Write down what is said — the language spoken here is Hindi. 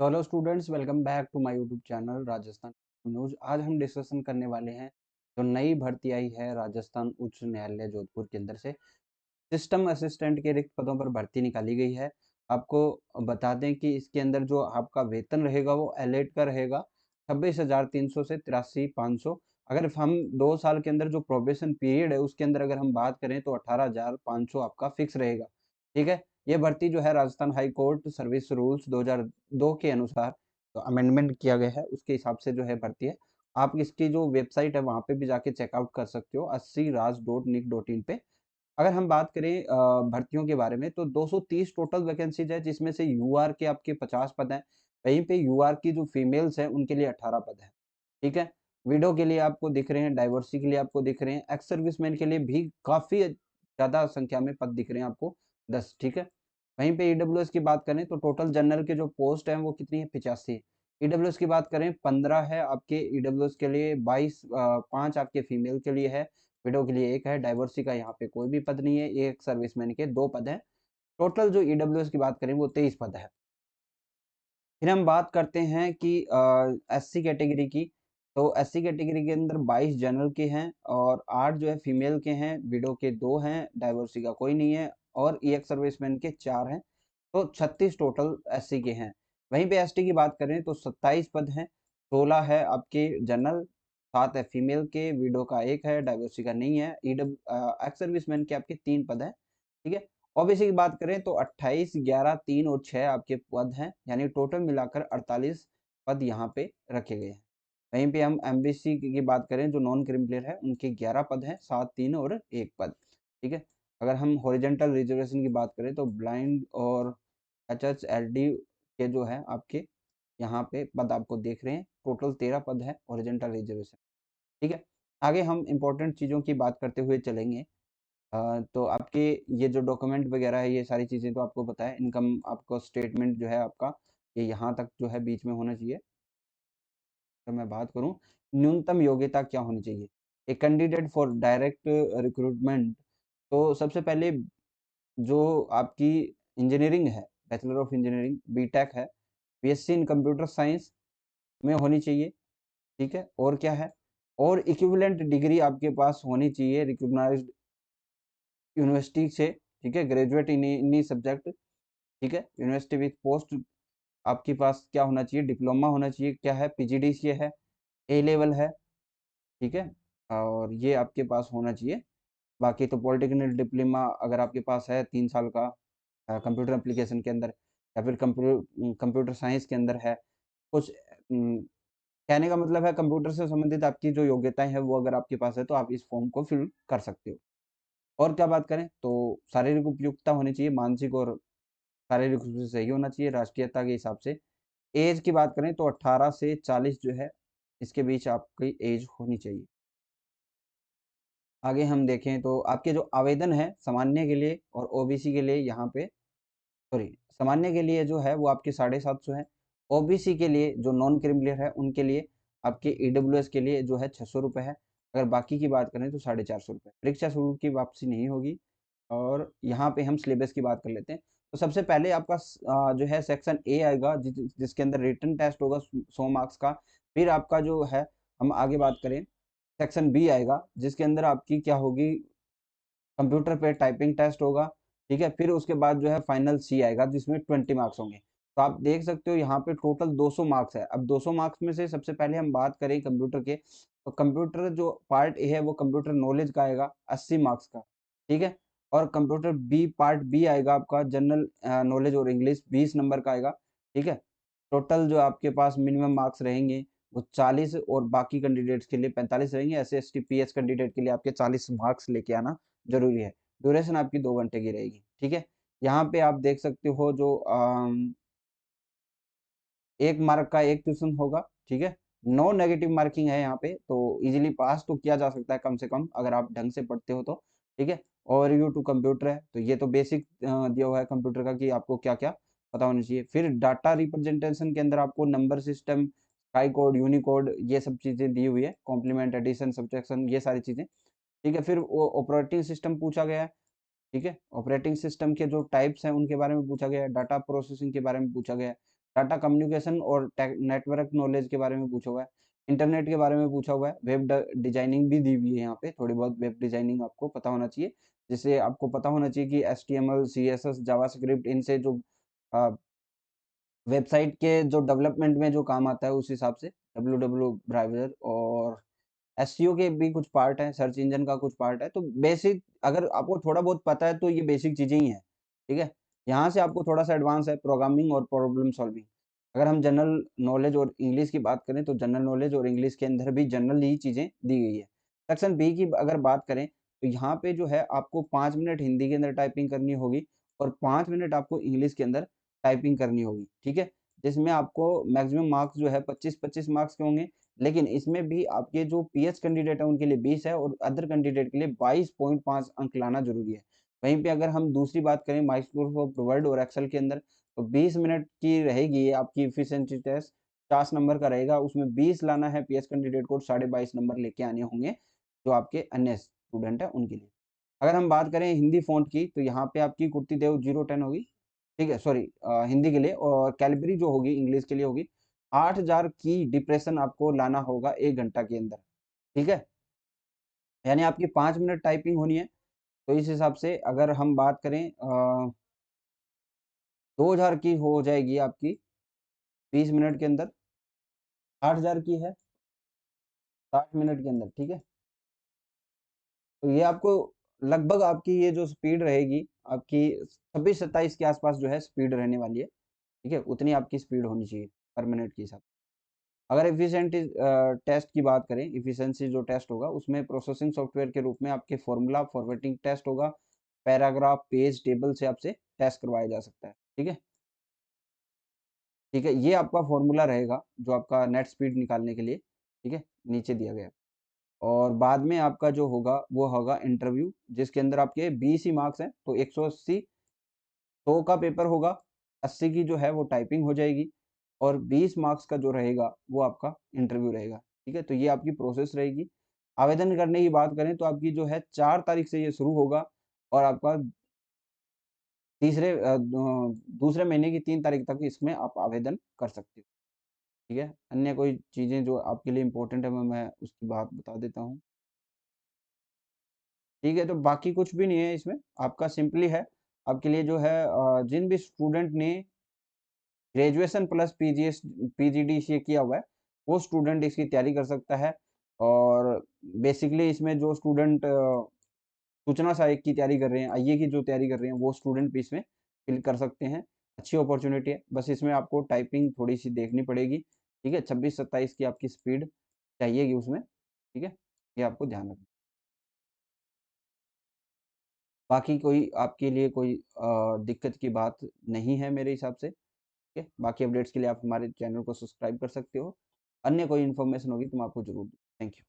तो hello students, welcome back to my YouTube channel Rajasthan news. आज हम डिस्कशन करने वाले हैं जो नई भर्ती आई है राजस्थान उच्च न्यायालय जोधपुर के अंदर से। सिस्टम असिस्टेंट के रिक्त पदों पर भर्ती निकाली गई है। आपको बता दें कि इसके अंदर जो आपका वेतन रहेगा वो एलेट का रहेगा 26,300 से 83,500। अगर हम 2 साल के अंदर जो प्रोबेशन पीरियड है उसके अंदर अगर हम बात करें तो 18,500 आपका फिक्स रहेगा। ठीक है। ये भर्ती जो है Rajasthan high court service rules 2002 के अनुसार तो अमेंडमेंट किया गया है, उसके हिसाब से जो है भर्ती है। आप इसकी जो वेबसाइट है वहाँ पे भी जाके चेकआउट कर सकते हो 80raj.nic.in पे। अगर हम बात करें भर्तियों के बारे में तो 230 टोटल वैकेंसीज है, जिसमें से यूआर के आपके 50 पद हैं। वहीं पे यूआर की जो फीमेल्स हैं उनके लिए 18 पद हैं। ठीक है। विडो के लिए आपको दिख रहे हैं, डाइवर्सिटी के लिए आपको दिख रहे हैं, एक्स सर्विसमैन के लिए भी काफ़ी ज़्यादा संख्या में पद दिख रहे हैं आपको 10। ठीक है। वहीं पे ईडब्ल्यूएस की बात करें तो टोटल जनरल के जो पोस्ट हैं वो कितनी है, 85। ईडब्ल्यूएस की बात करें 15 है आपके ईडब्ल्यूएस के लिए, 5 आपके फीमेल के लिए है, विडो के लिए 1 है, डाइवर्सिटी का यहाँ पे कोई भी पद नहीं है, एक सर्विसमैन के 2 पद हैं। टोटल जो ईडब्ल्यूएस की बात करें वो 23 पद है। फिर हम बात करते हैं कि एससी कैटेगरी की। तो एससी कैटेगरी के अंदर 22 जनरल के हैं और 8 जो है फीमेल के हैं, विडो के 2 हैं, डाइवर्सिटी का कोई नहीं है और ईएक्स सर्विसमैन के 4 हैं। तो 36 टोटल एससी के हैं। वहीं पे एसटी की बात करें तो 27 पद हैं, 16 है आपके जनरल, 7 है फीमेल के, विडो का 1 है, डाइवर्सिटी का नहीं है, एक्स सर्विसमैन के आपके 3 पद हैं। ठीक है। ओबीसी की बात करें तो 28, 11, 3 और 6 आपके पद हैं, यानी टोटल मिलाकर 48 पद यहाँ पे रखे गए हैं। वहीं पे हम एमबीसी की बात करें जो नॉन क्रिमिनल है उनके 11 पद हैं, 7, 3 और 1 पद। ठीक है। अगर हम हॉरिजॉन्टल रिजर्वेशन की बात करें तो ब्लाइंड और एचएचएलडी के जो है आपके यहाँ पे पद आपको देख रहे हैं, टोटल 13 पद है हॉरिजॉन्टल रिजर्वेशन। ठीक है। आगे हम इंपॉर्टेंट चीज़ों की बात करते हुए चलेंगे। तो आपके ये जो डॉक्यूमेंट वगैरह है ये सारी चीज़ें तो आपको पता है, इनकम आपको स्टेटमेंट जो है आपका ये यहाँ तक जो है बीच में होना चाहिए। तो मैं बात करूँ न्यूनतम योग्यता क्या होनी चाहिए a candidate for direct recruitment. तो सबसे पहले जो आपकी इंजीनियरिंग है, बैचलर ऑफ इंजीनियरिंग बीटेक है, बीएससी इन कंप्यूटर साइंस में होनी चाहिए। ठीक है। और क्या है, और इक्विवेलेंट डिग्री आपके पास होनी चाहिए रिकॉग्नाइज्ड यूनिवर्सिटी से। ठीक है। ग्रेजुएट इन इन्हीं सब्जेक्ट। ठीक है। यूनिवर्सिटी विथ पोस्ट आपके पास क्या होना चाहिए, डिप्लोमा होना चाहिए, क्या है, पीजीडीसीए है, ए लेवल है। ठीक है। और ये आपके पास होना चाहिए। बाकी तो पॉलिटेक्निकल डिप्लोमा अगर आपके पास है 3 साल का कंप्यूटर एप्लीकेशन के अंदर या फिर कंप्यूटर साइंस के अंदर है कुछ, कहने का मतलब है कंप्यूटर से संबंधित आपकी जो योग्यताएं हैं वो अगर आपके पास है तो आप इस फॉर्म को फिल कर सकते हो। और क्या बात करें तो शारीरिक उपयुक्तता होनी चाहिए, मानसिक और शारीरिक रूप से सही होना चाहिए राष्ट्रीयता के हिसाब से। एज की बात करें तो 18 से 40 जो है इसके बीच आपकी एज होनी चाहिए। आगे हम देखें तो आपके जो आवेदन है सामान्य के लिए और ओबीसी के लिए यहाँ पे, सॉरी, सामान्य के लिए जो है वो आपके 750 है। ओबीसी के लिए जो नॉन क्रिमिनल है उनके लिए आपके ईडब्ल्यूएस के लिए जो है 600 रुपये है। अगर बाकी की बात करें तो 450 रुपये। परीक्षा शुल्क की वापसी नहीं होगी। और यहाँ पे हम सिलेबस की बात कर लेते हैं। तो सबसे पहले आपका जो है सेक्शन ए आएगा जिसके अंदर रिटन टेस्ट होगा 100 मार्क्स का। फिर आपका जो है, हम आगे बात करें, सेक्शन बी आएगा जिसके अंदर आपकी क्या होगी, कंप्यूटर पे टाइपिंग टेस्ट होगा। ठीक है। फिर उसके बाद जो है फाइनल सी आएगा जिसमें 20 मार्क्स होंगे। तो आप देख सकते हो यहाँ पे टोटल 200 मार्क्स है। अब 200 मार्क्स में से सबसे पहले हम बात करें कंप्यूटर के, तो कंप्यूटर जो पार्ट ए है वो कंप्यूटर नॉलेज का आएगा 80 मार्क्स का। ठीक है। और कंप्यूटर बी पार्ट बी आएगा आपका जनरल नॉलेज और इंग्लिश 20 नंबर का आएगा। ठीक है। टोटल जो आपके पास मिनिमम मार्क्स रहेंगे वो 40 और बाकी कैंडिडेट्स के लिए 45 रहेंगे। S S T P H candidate के लिए आपके 40 मार्क्स लेके आना जरूरी है। ड्यूरेशन आपकी 2 घंटे की रहेगी। ठीक है। यहाँ पे आप देख सकते हो जो 1 मार्क का एक क्वेश्चन होगा। ठीक है। नो नेगेटिव मार्किंग है यहाँ पे, तो इजीली पास तो किया जा सकता है कम से कम अगर आप ढंग से पढ़ते हो तो। ठीक है। ओवरव्यू टू कंप्यूटर है, तो ये तो बेसिक दिया हुआ है कंप्यूटर का कि आपको क्या क्या पता होना चाहिए। फिर डाटा रिप्रेजेंटेशन के अंदर आपको number system, sky code, Unicode, ये सब चीजें दी हुई है, कॉम्प्लीमेंट, एडिशन, सब्ट्रैक्शन, ये सारी चीजें। ठीक है। फिर वो ऑपरेटिंग सिस्टम पूछा गया है। ठीक है। ऑपरेटिंग सिस्टम के जो टाइप्स हैं उनके बारे में पूछा गया है, डाटा प्रोसेसिंग के बारे में पूछा गया है। डाटा कम्युनिकेशन और नेटवर्क नॉलेज के बारे में पूछा हुआ है, इंटरनेट के बारे में पूछा हुआ है, वेब डिजाइनिंग भी दी हुई है यहाँ पे, थोड़ी बहुत वेब डिजाइनिंग आपको पता होना चाहिए, जिससे आपको पता होना चाहिए कि HTML, CSS, जावास्क्रिप्ट इनसे जो वेबसाइट के जो डेवलपमेंट में जो काम आता है उस हिसाब से डब्ल्यू ब्राउज़र और एसईओ के भी कुछ पार्ट है, सर्च इंजन का कुछ पार्ट है, तो बेसिक अगर आपको थोड़ा बहुत पता है तो ये बेसिक चीजें ही हैं, ठीक है। यहाँ से आपको थोड़ा सा एडवांस है प्रोग्रामिंग और प्रॉब्लम सॉल्विंग। अगर हम जनरल नॉलेज और इंग्लिश की बात करें तो जनरल नॉलेज और इंग्लिश के अंदर भी जनरल ही चीजें दी गई है। सेक्शन बी की अगर बात करें तो यहाँ पे जो है आपको 5 मिनट हिंदी के अंदर टाइपिंग करनी होगी और 5 मिनट आपको इंग्लिश के अंदर टाइपिंग करनी होगी, ठीक है। जिसमें आपको मैक्सिमम मार्क्स जो है 25-25 मार्क्स के होंगे, लेकिन इसमें भी आपके जो पीएच कैंडिडेट है उनके लिए 20 है और अदर कैंडिडेट के लिए 22.5 अंक लाना जरूरी है। वहीं पे अगर हम दूसरी बात करें माइक्रोसॉफ्ट वर्ड और एक्सेल के अंदर तो 20 मिनट की रहेगी ये आपकी इफिशिएंसी टेस्ट, 50 नंबर का रहेगा, उसमें 20 लाना है पीएच कैंडिडेट को, 22.5 नंबर लेके आने होंगे जो आपके अन्य स्टूडेंट है उनके लिए। अगर हम बात करें हिंदी फॉन्ट की तो यहाँ पे आपकी कुर्ती देव 010 होगी, ठीक है, सॉरी हिंदी के लिए, और कैलबरी जो होगी इंग्लिश के लिए होगी 8000 की डिप्रेशन आपको लाना होगा 1 घंटा के अंदर, ठीक है। यानी आपकी 5 मिनट टाइपिंग होनी है। तो इस हिसाब से अगर हम बात करें 2000 की हो जाएगी आपकी 20 मिनट के अंदर, 8000 की है 60 मिनट के अंदर, ठीक है। तो ये आपको लगभग आपकी ये जो स्पीड रहेगी आपकी 26-27 के आसपास जो है स्पीड रहने वाली है, ठीक है, उतनी आपकी स्पीड होनी चाहिए पर मिनट के हिसाब। अगर एफिशिएंट टेस्ट की बात करें, एफिशिएंसी जो टेस्ट होगा उसमें प्रोसेसिंग सॉफ्टवेयर के रूप में आपके फॉर्मूला फॉर्मेटिंग टेस्ट होगा, पैराग्राफ पेज टेबल से आपसे टेस्ट करवाया जा सकता है, ठीक है। ठीक है, ये आपका फॉर्मूला रहेगा जो आपका नेट स्पीड निकालने के लिए, ठीक है, नीचे दिया गया है। और बाद में आपका जो होगा वो होगा इंटरव्यू, जिसके अंदर आपके 20 ही मार्क्स हैं, तो 180, 100 का पेपर होगा, 80 की जो है वो टाइपिंग हो जाएगी और 20 मार्क्स का जो रहेगा वो आपका इंटरव्यू रहेगा, ठीक है। तो ये आपकी प्रोसेस रहेगी। आवेदन करने की बात करें तो आपकी जो है 4 तारीख से ये शुरू होगा और आपका दूसरे महीने की 3 तारीख तक इसमें आप आवेदन कर सकते हो, ठीक है। अन्य कोई चीज़ें जो आपके लिए इम्पोर्टेंट है मैं उसकी बात बता देता हूँ, ठीक है। तो बाकी कुछ भी नहीं है इसमें, आपका सिंपली है आपके लिए जो है जिन भी स्टूडेंट ने ग्रेजुएशन प्लस पीजीडीसीए किया हुआ है वो स्टूडेंट इसकी तैयारी कर सकता है। और बेसिकली इसमें जो स्टूडेंट सूचना सहायक की तैयारी कर रहे हैं, आईए की जो तैयारी कर रहे हैं वो स्टूडेंट भी इसमें फिल कर सकते हैं। अच्छी अपॉर्चुनिटी है, बस इसमें आपको टाइपिंग थोड़ी सी देखनी पड़ेगी, ठीक है। 26-27 की आपकी स्पीड चाहिएगी उसमें, ठीक है, ये आपको ध्यान रखना। बाकी कोई आपके लिए कोई दिक्कत की बात नहीं है मेरे हिसाब से, ठीक है। बाकी अपडेट्स के लिए आप हमारे चैनल को सब्सक्राइब कर सकते हो। अन्य कोई इन्फॉर्मेशन होगी तो मैं आपको ज़रूर दूँ। Thank you.